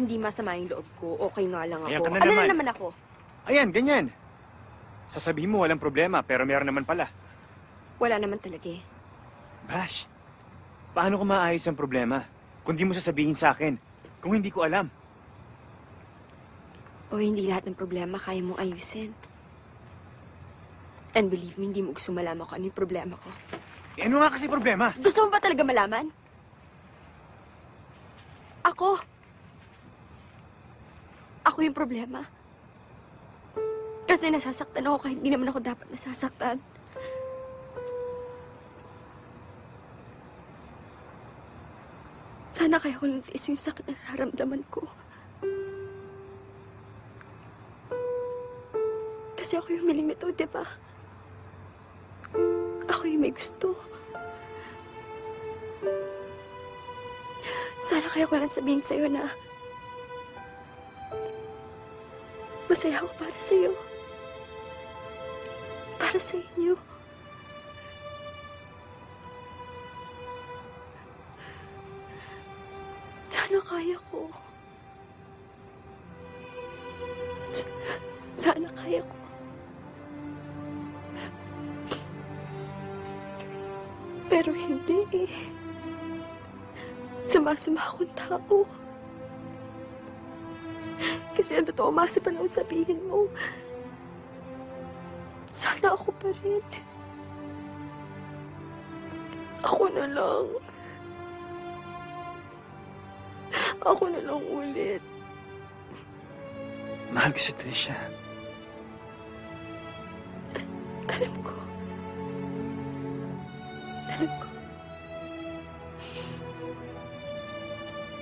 hindi masama yung loob ko. Okay nga lang ako. Ayan ka na Ano naman. na naman ako? Ayan, ganyan. Sasabihin mo walang problema, pero meron naman pala. Wala naman talaga eh. Bash, paano ko maayos ang problema kung di mo sasabihin sa akin, kung hindi ko alam? O hindi lahat ng problema kaya mong ayusin. And believe me, hindi mo gusto malaman ko ano yung problema ko. Eh, ano nga kasi problema? Gusto mo ba talaga malaman? Ako. Ako yung problema. Kasi nasasaktan ako kahit hindi naman ako dapat nasasaktan. Sana kaya ko natiis yung sakit na nararamdaman ko. Kasi ako yung miling nito, di ba? Ako yung may gusto. Sana kaya ko lang sabihin sa'yo na masaya ako para sa'yo. Para sa inyo. Sana kaya ko. Sana kaya ko. Pero hindi eh. Sama-sama akong tao. Kasi ang totoo masa pa naman sabihin mo. Sana ako pa rin. Ako na lang. Ako na lang ulit. Mahal ko si Tricia. Alam ko. Alam ko.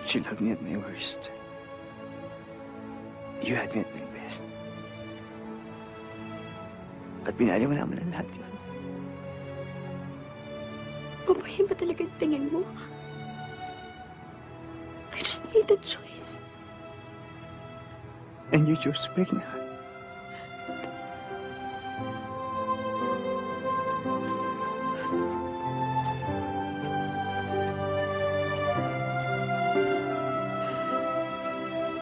She loved me at my worst. You had me at my best. At pinali mo naman ang lahat yun. Babae ba talaga yung tingin mo? I just made a choice. And you chose to break my heart.